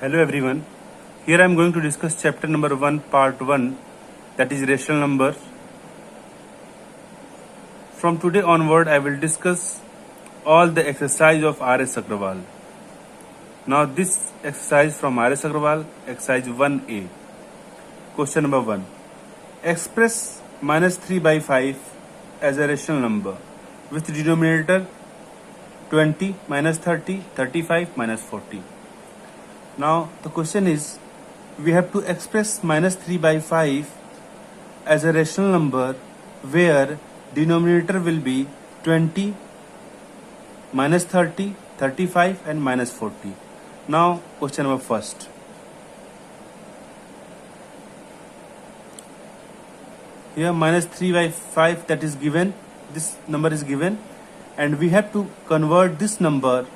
Hello everyone. Here I am going to discuss chapter number 1 part 1, that is rational numbers. From today onward I will discuss all the exercise of R.S. Agrawal. Now this exercise from R.S. Agrawal, exercise 1A. Question number 1. Express minus 3 by 5 as a rational number with denominator 20, minus 30, 35, minus 40. Now the question is, we have to express minus 3 by 5 as a rational number where denominator will be 20, minus 30, 35 and minus 40. Now question number first. Here minus 3 by 5, that is given, this number is given, and we have to convert this number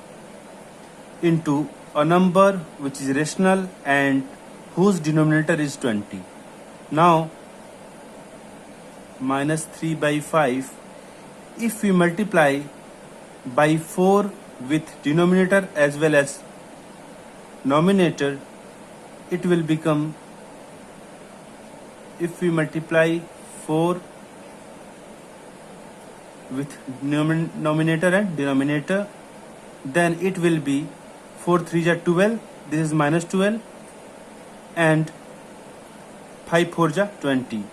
into a number which is rational and whose denominator is 20. Now minus 3 by 5, if we multiply by 4 with denominator as well as numerator, it will become, if we multiply 4 with numerator and denominator, then it will be 4 3 are 12, this is minus 12, and 5 4 are 20,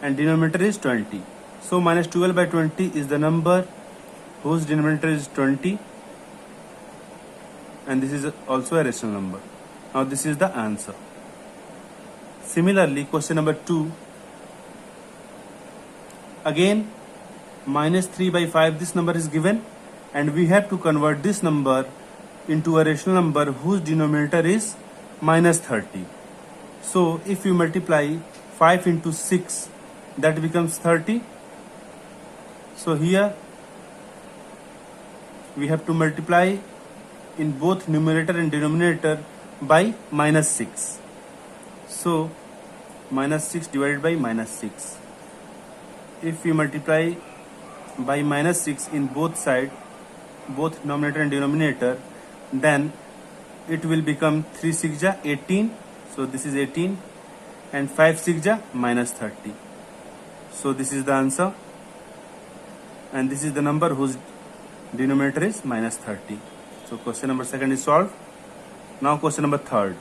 and denominator is 20. So minus 12 by 20 is the number whose denominator is 20, and this is also a rational number. Now this is the answer. Similarly, question number 2. Again, minus 3 by 5, this number is given, and we have to convert this number into a rational number whose denominator is minus 30. So if you multiply 5 into 6, that becomes 30. So here we have to multiply in both numerator and denominator by minus 6. So minus 6 divided by minus 6. If we multiply by minus 6 in both sides, both numerator and denominator, then it will become 3 6 ja 18. So this is 18, and 5 6 ja minus 30. So this is the answer, and this is the number whose denominator is minus 30. So question number 2 is solved. Now question number 3.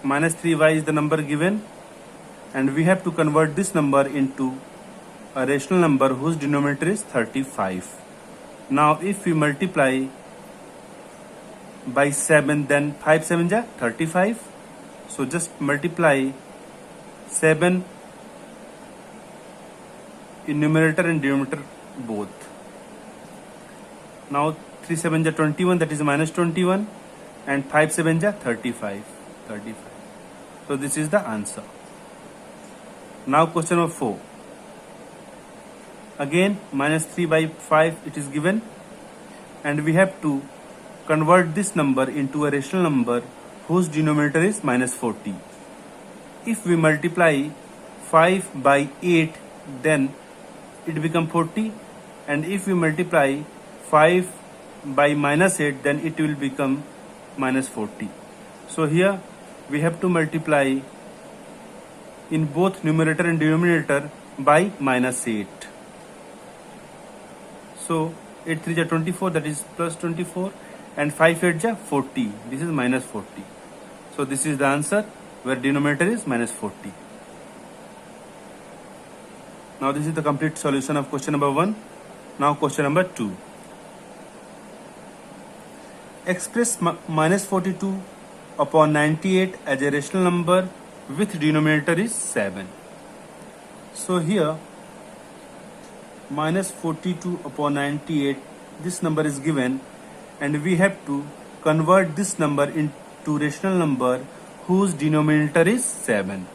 Minus 3y is the number given, and we have to convert this number into a rational number whose denominator is 35. Now if we multiply by 7, then 5 7 ja 35. So just multiply 7 in numerator and denominator both. Now 3 7 ja 21, that is minus 21, and 5 7 ja 35. So this is the answer. Now question number 4. Again minus 3 by 5 it is given, and we have to convert this number into a rational number whose denominator is minus 40. If we multiply 5 by 8, then it becomes 40, and if we multiply 5 by minus 8, then it will become minus 40. So here we have to multiply in both numerator and denominator by minus 8. So 8 3 ja 24, that is plus 24, and 5 8 ja 40, this is minus 40. So this is the answer where denominator is minus 40. Now this is the complete solution of question number 1. Now question number 2. Express minus 42 upon 98 as a rational number with denominator is 7. So here minus 42 upon 98, this number is given, and we have to convert this number into rational number whose denominator is 7.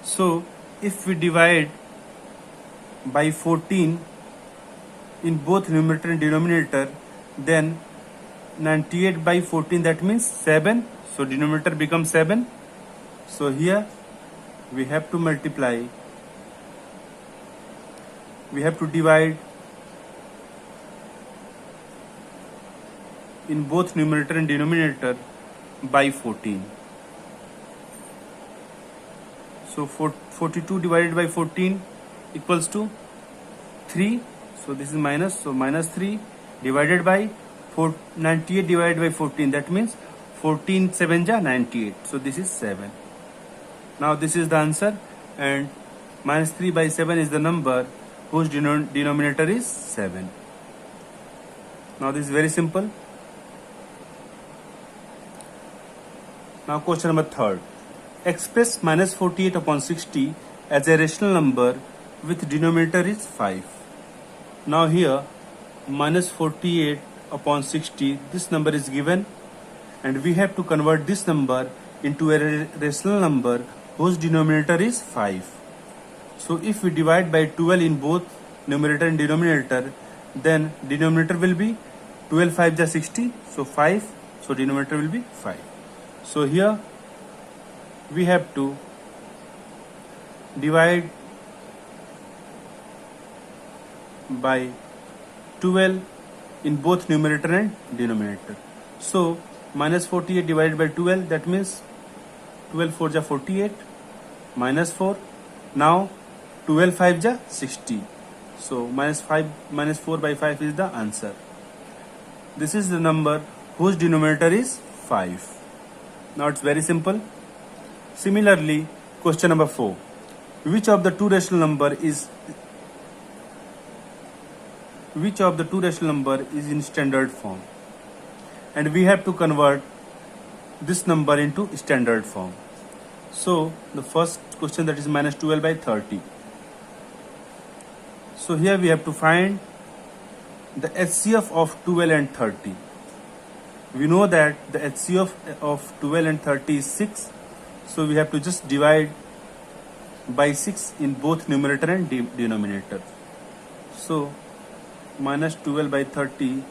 So if we divide by 14 in both numerator and denominator, then 98 by 14, that means 7. So denominator becomes 7. So here we have to multiply we have to divide in both numerator and denominator by 14. So 42 divided by 14 equals to 3. So this is minus. So minus 3 divided by 98 divided by 14. That means 14 7 ja 98. So this is 7. Now this is the answer, and minus 3 by 7 is the number whose denominator is 7. Now this is very simple. Now question number 3. Express minus 48 upon 60 as a rational number with denominator is 5. Now here minus 48 upon 60, this number is given, and we have to convert this number into a rational number whose denominator is 5. So if we divide by 12 in both numerator and denominator, then denominator will be 12 5 is 60, so 5, so denominator will be 5. So here we have to divide by 12 in both numerator and denominator. So minus 48 divided by 12, that means 12 4 ja 48, minus 4. Now 12 5 ja 60. So minus 4 by 5 is the answer. This is the number whose denominator is 5. Now it's very simple. Similarly, question number 4. Which of the two rational number is in standard form? And we have to convert this number into standard form. So the first question, that is minus 12 by 30. So here we have to find the HCF of 12 and 30. We know that the HCF of 12 and 30 is 6. So we have to just divide by 6 in both numerator and denominator. So minus 12 by 30,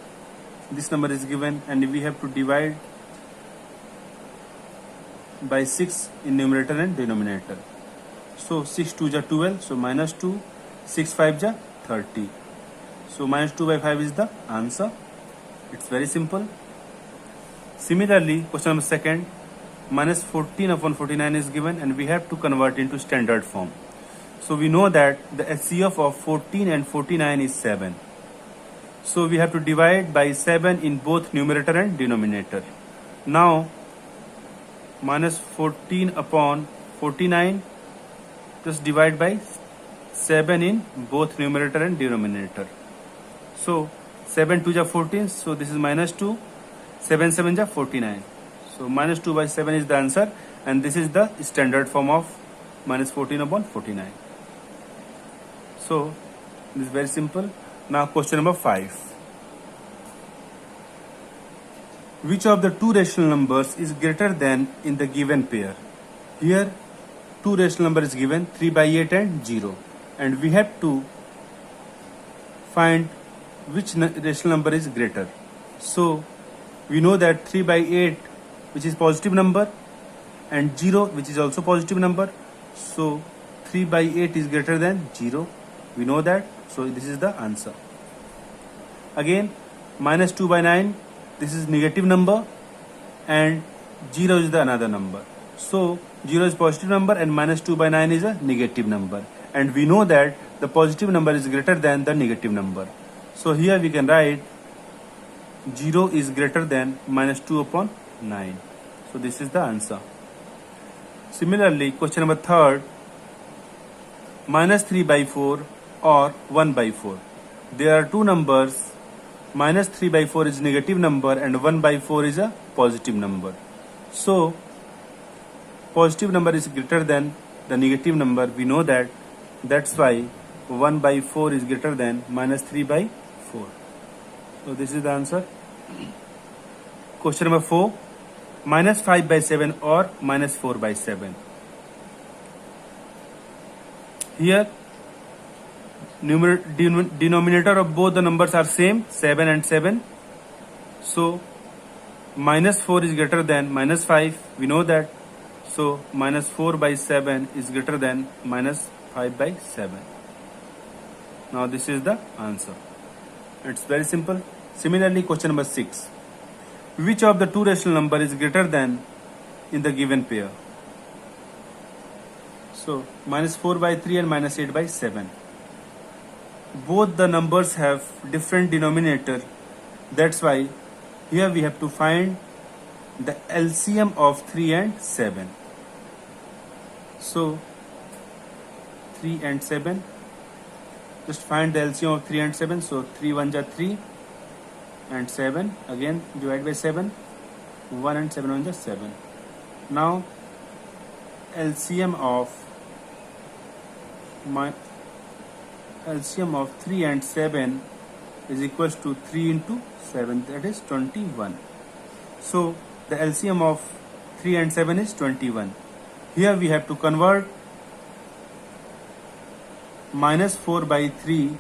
this number is given, and we have to divide by 6 in numerator and denominator. So 6 2 ja 12, so minus 2, 6 5 ja 30. So minus 2 by 5 is the answer. It's very simple. Similarly, question number 2, minus 14 upon 49 is given, and we have to convert into standard form. So we know that the HCF of 14 and 49 is 7. So we have to divide by 7 in both numerator and denominator. Now minus 14 upon 49, just divide by 7 in both numerator and denominator. So 7 2 ja 14, so this is minus 2, 7 7 ja 49. So minus 2 by 7 is the answer, and this is the standard form of minus 14 upon 49. So this is very simple. Now question number 5. Which of the two rational numbers is greater than in the given pair? Here two rational number is given, 3 by 8 and 0, and we have to find which rational number is greater. So we know that 3 by 8, which is positive number, and 0, which is also positive number. So 3 by 8 is greater than 0. We know that. So this is the answer. Again, minus 2 by 9, this is negative number, and 0 is the another number. So 0 is positive number, and minus 2 by 9 is a negative number. And we know that the positive number is greater than the negative number. So here we can write 0 is greater than minus 2 upon 9. So this is the answer. Similarly, question number 3, minus 3 by 4 or 1 by 4. There are two numbers. Minus 3 by 4 is negative number, and 1 by 4 is a positive number. So positive number is greater than the negative number. We know that. That's why 1 by 4 is greater than minus 3 by 4. So this is the answer. Question number 4, minus 5 by 7 or minus 4 by 7. Here denominator of both the numbers are same, 7 and 7. So minus 4 is greater than minus 5. We know that. So minus 4 by 7 is greater than minus 5 by 7. Now this is the answer. It's very simple. Similarly, question number 6. Which of the two rational number is greater than in the given pair? So minus 4 by 3 and minus 8 by 7. Both the numbers have different denominator. That's why here we have to find the LCM of 3 and 7. So 3 and 7. Just find the LCM of 3 and 7. So 3 1 ja 3 and 7. Again divide by 7. 1 and 7 1 ja 7. Now LCM of 3 and 7 is equals to 3 into 7, that is 21. So the LCM of 3 and 7 is 21. Here we have to convert minus 4 by 3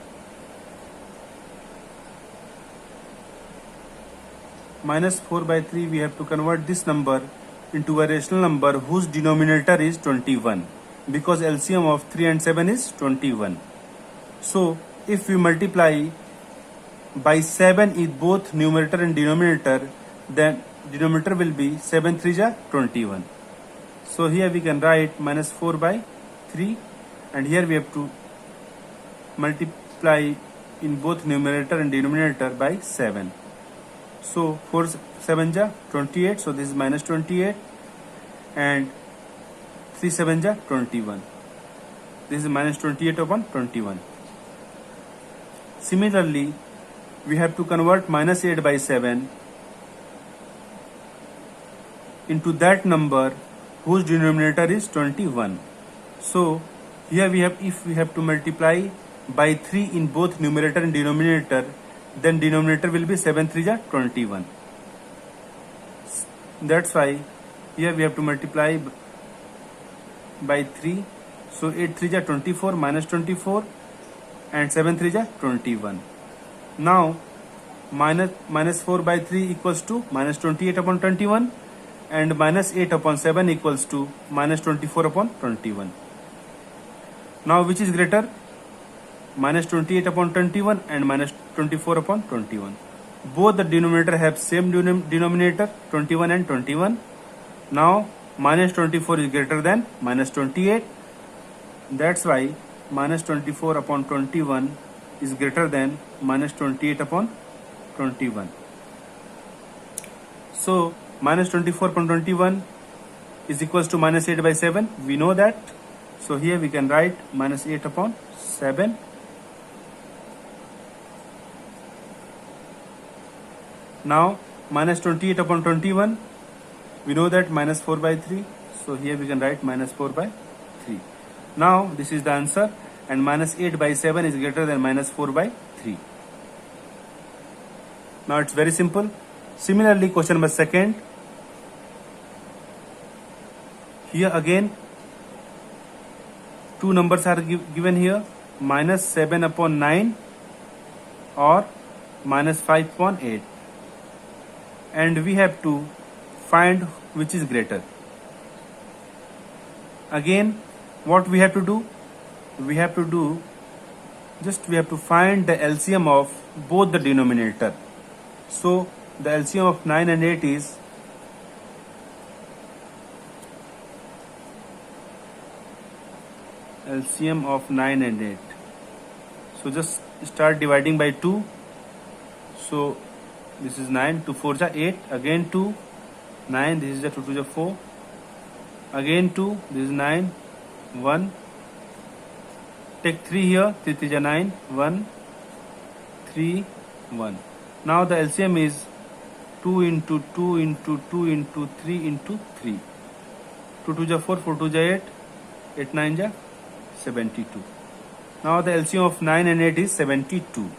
we have to convert this number into a rational number whose denominator is 21, because LCM of 3 and 7 is 21. So if we multiply by 7 in both numerator and denominator, then denominator will be 7 3 ja 21. So here we can write minus 4 by 3, and here we have to multiply in both numerator and denominator by 7. So 4 7 ja 28, so this is minus 28, and 3 7 ja 21. This is minus 28 upon 21. Similarly, we have to convert minus 8 by 7 into that number whose denominator is 21. So here we have, if we have to multiply by 3 in both numerator and denominator, then denominator will be 7 3 ja 21. That's why here we have to multiply by 3. So 8 3 ja 24 minus 24 and 7 3 ja 21. Now minus 4 by 3 equals to minus 28 upon 21, and minus 8 upon 7 equals to minus 24 upon 21. Now which is greater? Minus 28 upon 21 and minus 24 upon 21. Both the denominator have same denominator, 21 and 21. Now minus 24 is greater than minus 28. That's why minus 24 upon 21 is greater than minus 28 upon 21. So minus 24 upon 21 is equals to minus 8 by 7. We know that. So here we can write minus 8 upon 7. Now minus 28 upon 21, we know that minus 4 by 3. So here we can write minus 4 by 3. Now this is the answer, and minus 8 by 7 is greater than minus 4 by 3. Now it's very simple. Similarly, question number second. Here again two numbers are given here, minus 7 upon 9 or minus 5 upon 8, and we have to find which is greater. Again, what we have to do? We have to find the LCM of both the denominator. So the LCM of 9 and 8 is LCM of 9 and 8. So just start dividing by 2. So this is 9, 2 4 ja 8, again 2, 9, this is a 2 2 ja 4, again 2, this is 9, 1, take 3 here, 3 3 ja 9, 1, 3, 1. Now the LCM is 2 into 2 into 2 into 3 into 3. 2 2 ja 4, 4 2 ja 8, 8 9 ja 72. Now the LCM of 9 and 8 is 72.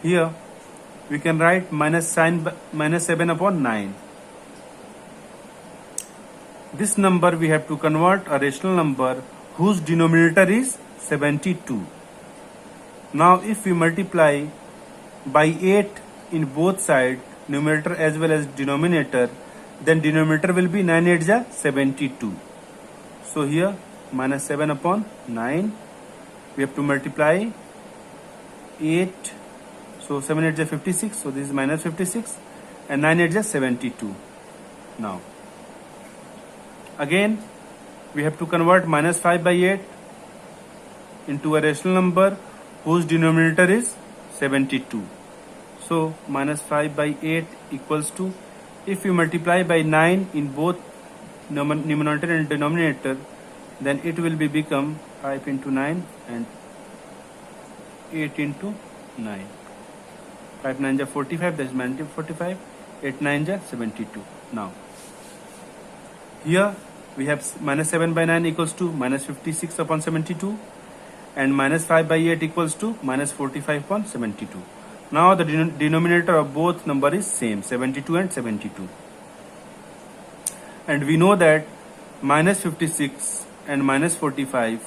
Here we can write minus 7 upon 9. This number we have to convert a rational number whose denominator is 72. Now if we multiply by 8 in both sides, numerator as well as denominator, then denominator will be 9 8 ja 72. So here minus 7 upon 9, we have to multiply 8 So 7 8 is 56. So this is minus 56, and 9 8 is 72. Now again we have to convert minus 5 by 8 into a rational number whose denominator is 72. So minus 5 by 8 equals to, if you multiply by 9 in both numerator and denominator, then it will be become 5 into 9 and 8 into 9. 5 9 is 45, that is minus 45. 8 9 is 72. Now here we have minus 7 by 9 equals to minus 56 upon 72, and minus 5 by 8 equals to minus 45 upon 72. Now the denominator of both number is same, 72 and 72. And we know that minus 56 and minus 45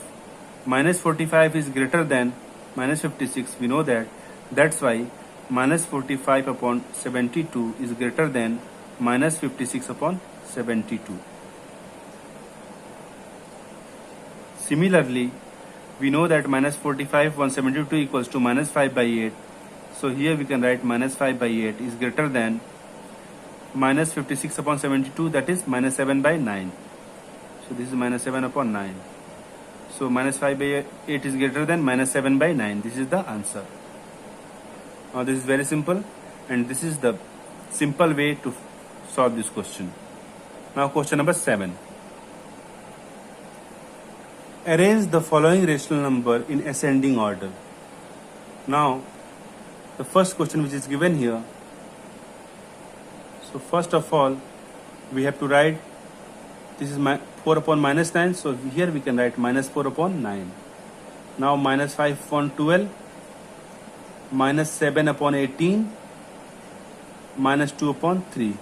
is greater than minus 56. We know that. That's why minus 45 upon 72 is greater than minus 56 upon 72. Similarly, we know that minus 45 upon 72 equals to minus 5 by 8. So here we can write minus 5 by 8 is greater than minus 56 upon 72, that is minus 7 by 9. So this is minus 7 upon 9. So minus 5 by 8 is greater than minus 7 by 9. This is the answer. Now this is very simple, and this is the simple way to solve this question. Now question number 7. Arrange the following rational number in ascending order. Now the first question which is given here. So first of all we have to write, this is 4 upon minus 9. So here we can write minus 4 upon 9. Now minus 5 upon 12, minus 7 upon 18, minus 2 upon 3.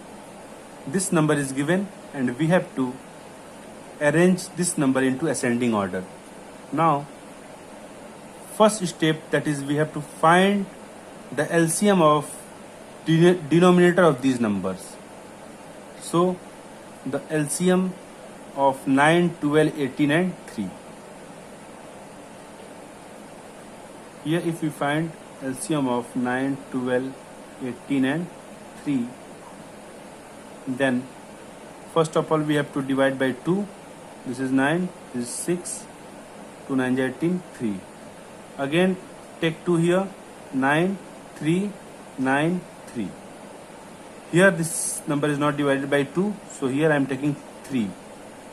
This number is given, and we have to arrange this number into ascending order. Now first step, that is we have to find the LCM of denominator of these numbers. So the LCM of 9, 12, 18 and 3. Here if we find LCM of 9, 12, 18 and 3, then first of all we have to divide by 2. This is 9, this is 6, 2 9 is 18, 3. Again take 2 here, 9, 3, 9, 3. Here this number is not divided by 2, so here I am taking 3.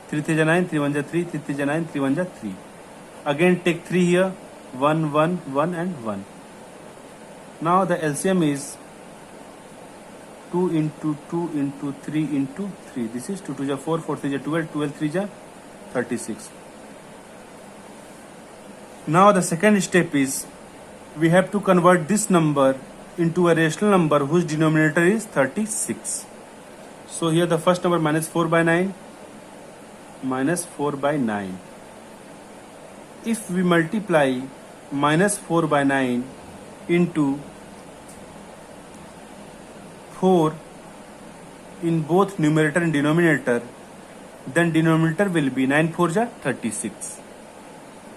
3 3 is 9, 3 1 is 3, 3 3 is 9, 3 1 is 3. Again take 3 here, 1, 1, 1 and 1. Now the LCM is 2 into 2 into 3 into 3. This is 2 2 is 4, 4 3 is 12, 12 3 is 36. Now the second step is we have to convert this number into a rational number whose denominator is 36. So here the first number minus 4 by 9, minus 4 by 9. If we multiply minus 4 by 9 into 4 in both numerator and denominator, then denominator will be 9 4 is 36.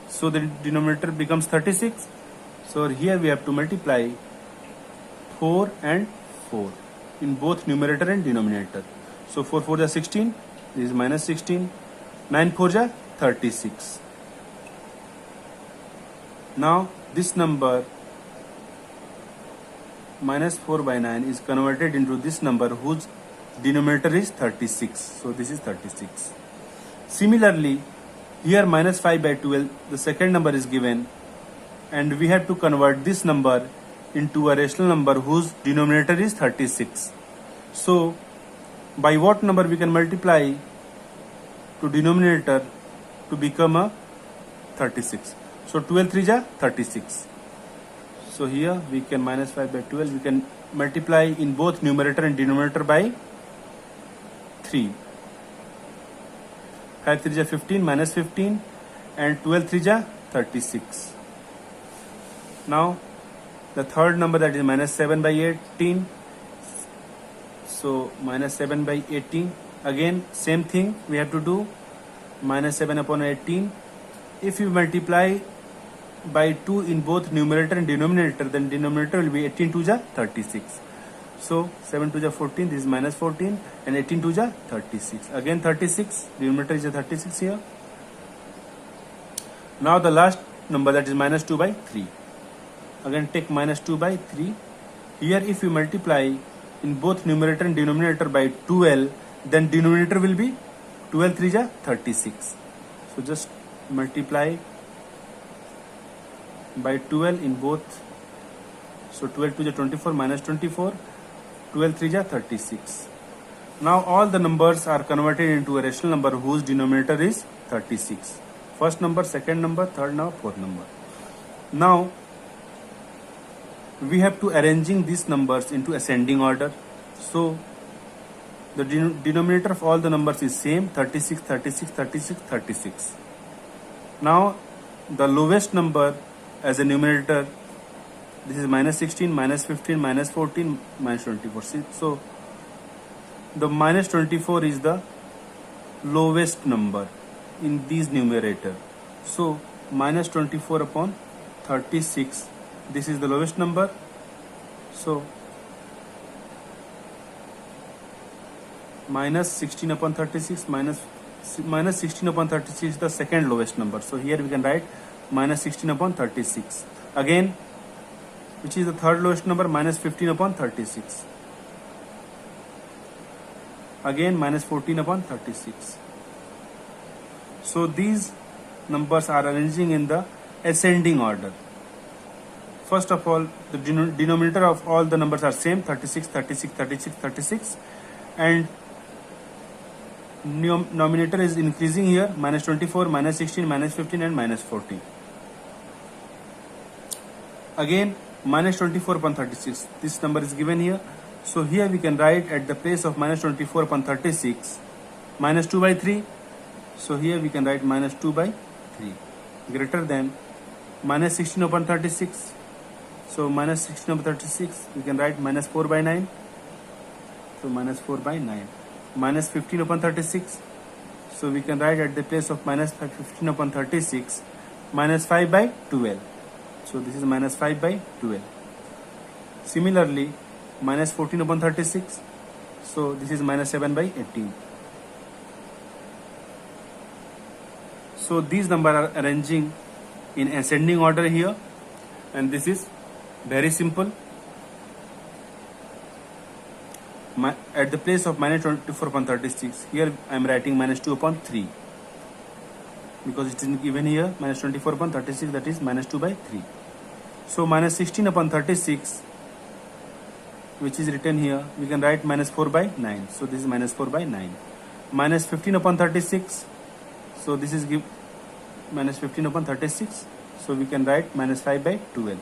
So the denominator becomes 36. So here we have to multiply 4 and 4 in both numerator and denominator. So 4 4 is 16, this is minus 16, 9 4 is 36. Now this number minus 4 by 9 is converted into this number whose denominator is 36. So this is 36. Similarly, here minus 5 by 12, the second number is given, and we have to convert this number into a rational number whose denominator is 36. So by what number we can multiply to denominator to become a 36? So 12 3 is 36. So here we can minus 5 by 12, we can multiply in both numerator and denominator by 3. 5 3 is 15, minus 15, and 12 3 is 36. Now the third number, that is minus 7 by 18. So minus 7 by 18. Again same thing we have to do, minus 7 upon 18. If you multiply by 2 in both numerator and denominator, then denominator will be 18 2 ja 36. So 7 2 ja 14, this is minus 14, and 18 2 ja 36. Again 36, denominator is a 36 here. Now the last number, that is minus 2 by 3. Again take minus 2 by 3. Here if you multiply in both numerator and denominator by 12, then denominator will be 12 3 ja 36. So just multiply by 12 in both. So 12 2 ja 24 minus 24, 12 3 ja 36. Now all the numbers are converted into a rational number whose denominator is 36. First number, second number, third number, fourth number. Now we have to arranging these numbers into ascending order. So the denominator of all the numbers is same, 36 36 36 36. Now the lowest number as a numerator, this is minus 16, minus 15, minus 14, minus 24. So the minus 24 is the lowest number in these numerator. So minus 24 upon 36, this is the lowest number. So minus 16 upon 36, minus 16 upon 36 is the second lowest number. So here we can write minus 16 upon 36. Again, which is the third lowest number, minus 15 upon 36. Again minus 14 upon 36. So these numbers are arranging in the ascending order. First of all, the denominator of all the numbers are same, 36 36 36 36, and numerator is increasing here, minus 24, minus 16, minus 15, and minus 14. Again minus 24 upon 36, this number is given here. So here we can write at the place of minus 24 upon 36, minus 2 by 3. So here we can write minus 2 by 3 greater than minus 16 upon 36. So minus 16 upon 36, we can write minus 4 by 9. So minus 4 by 9. Minus 15 upon 36. So we can write at the place of minus 15 upon 36, minus 5 by 12. So this is minus 5 by 12. Similarly, minus 14 upon 36. So this is minus 7 by 18. So these numbers are arranging in ascending order here, and this is very simple. At the place of minus 24 upon 36, here I am writing minus 2 upon 3, because it is given here minus 24 upon 36, that is minus 2 by 3. So minus 16 upon 36, which is written here, we can write minus 4 by 9. So this is minus 4 by 9. Minus 15 upon 36, so this is minus 15 upon 36, so we can write minus 5 by 12.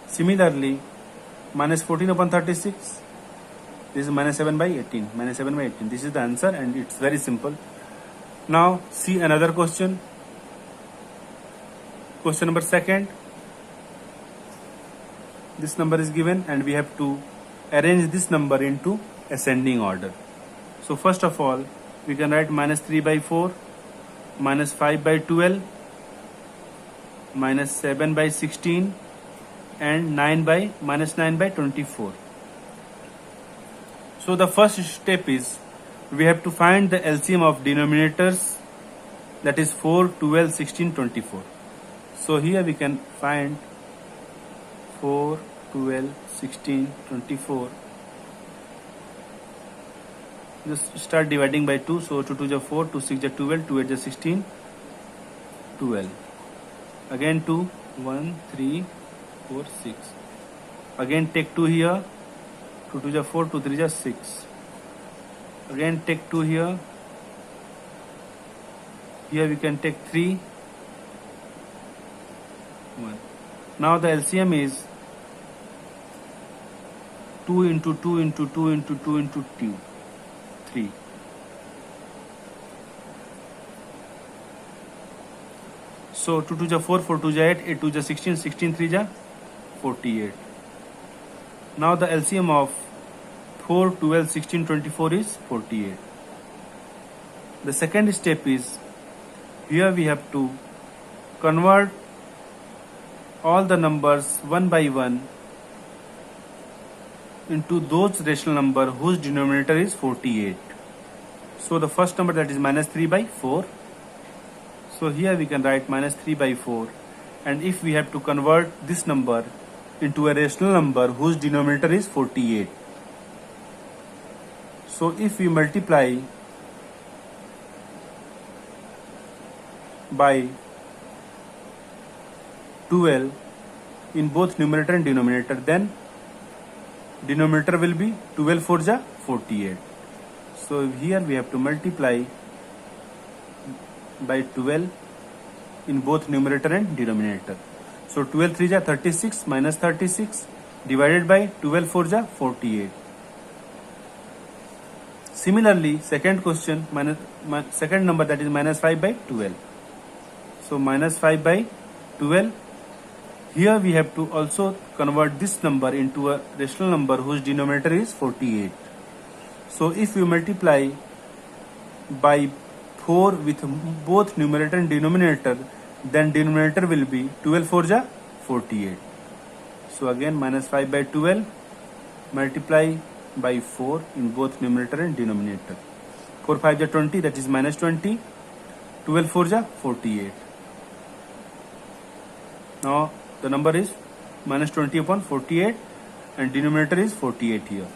Similarly, minus 14 upon 36, this is minus 7 by 18. Minus 7 by 18. This is the answer, and it's very simple. Now see another question. Question number second. This number is given, and we have to arrange this number into ascending order. So first of all, we can write minus 3 by 4, minus 5 by 12, minus 7 by 16, and minus 9 by 24. So the first step is we have to find the LCM of denominators, that is 4, 12, 16, 24. So here we can find 4, 12, 16, 24. Just start dividing by 2. So 2 2 is 4, 2 6 is 12, 2 8 is 16, 12. Again 2, 1, 3, 4, 6. Again take 2 here. 2 2 is 4, 2 3 is 6. Again take 2 here. Here we can take 3, 1. Now the LCM is 2 into 2 into 2 into 2 into 2, 3. So 2 2 is 4, 4 2 is 8, 8 2 is 16, 16 3 is 48. Now the LCM of 4, 12, 16, 24 is 48. The second step is, here we have to convert all the numbers one by one into those rational number whose denominator is 48. So the first number, that is minus 3 by 4. So here we can write minus 3 by 4, and if we have to convert this number into a rational number whose denominator is 48. So if we multiply by 12 in both numerator and denominator, then denominator will be 12 4 ja 48. So here we have to multiply by 12 in both numerator and denominator. So 12 3 ja 36 minus 36 divided by 12 4 ja 48. Similarly, second question, second number, that is minus 5 by 12. So minus 5 by 12. Here we have to also convert this number into a rational number whose denominator is 48. So if we multiply by 4 with both numerator and denominator, then denominator will be 12 4 ja 48. So again minus 5 by 12 multiply by 4 in both numerator and denominator. 4 5 ja 20, that is minus 20. 12 4 ja 48. Now the number is minus 20 upon 48 and denominator is 48 here.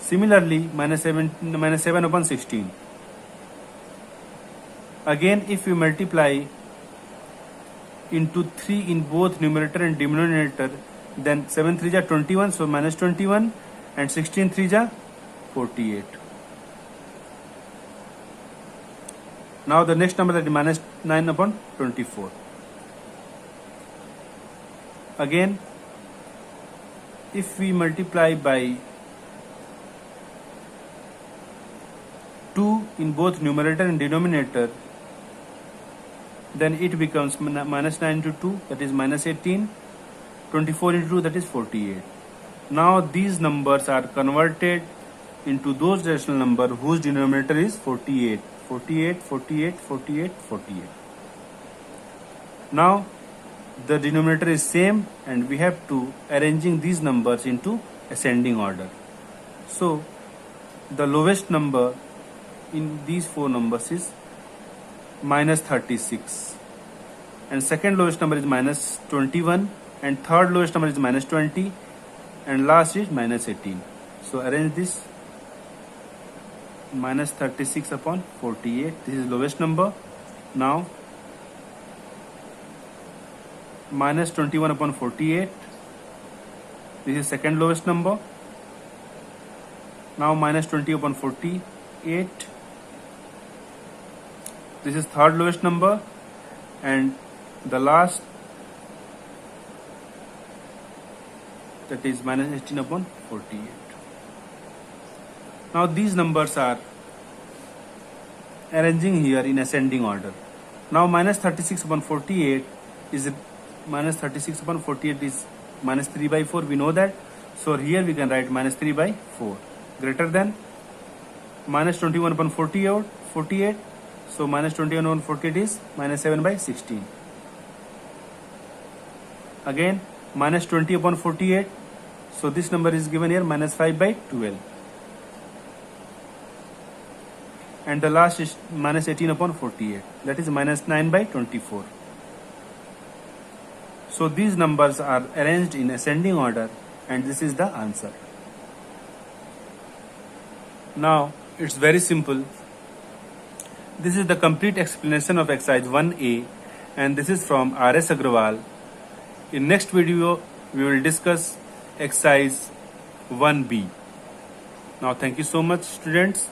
Similarly, minus 7 upon 16. Again, if we multiply into 3 in both numerator and denominator, then 7 3 ja 21, so minus 21, and 16 3 ja 48. Now the next number, that is minus 9 upon 24. Again, if we multiply by 2 in both numerator and denominator, then it becomes minus 9 into 2, that is minus 18. 24 into 2, that is 48. Now these numbers are converted into those rational number whose denominator is 48. 48, 48, 48, 48. Now the denominator is same, and we have to arranging these numbers into ascending order. So the lowest number in these four numbers is minus 36, and second lowest number is minus 21, and third lowest number is minus 20, and last is minus 18. So arrange this: minus 36 upon 48, this is lowest number. Now minus 21 upon 48, this is second lowest number. Now minus 20 upon 48, this is third lowest number, and the last, that is minus 18 upon 48. Now these numbers are arranging here in ascending order. Now minus 36 upon 48 is minus 36 upon 48 is minus 3 by 4, we know that. So here we can write minus 3 by 4 greater than minus 21 upon 48. So minus 21 upon 48 is minus 7 by 16. Again minus 20 upon 48. So this number is given here, minus 5 by 12. And the last is minus 18 upon 48. That is minus 9 by 24. So these numbers are arranged in ascending order, and this is the answer. Now it's very simple. This is the complete explanation of exercise 1A, and this is from R.S. Agrawal. In next video, we will discuss exercise 1B. Now thank you so much, students.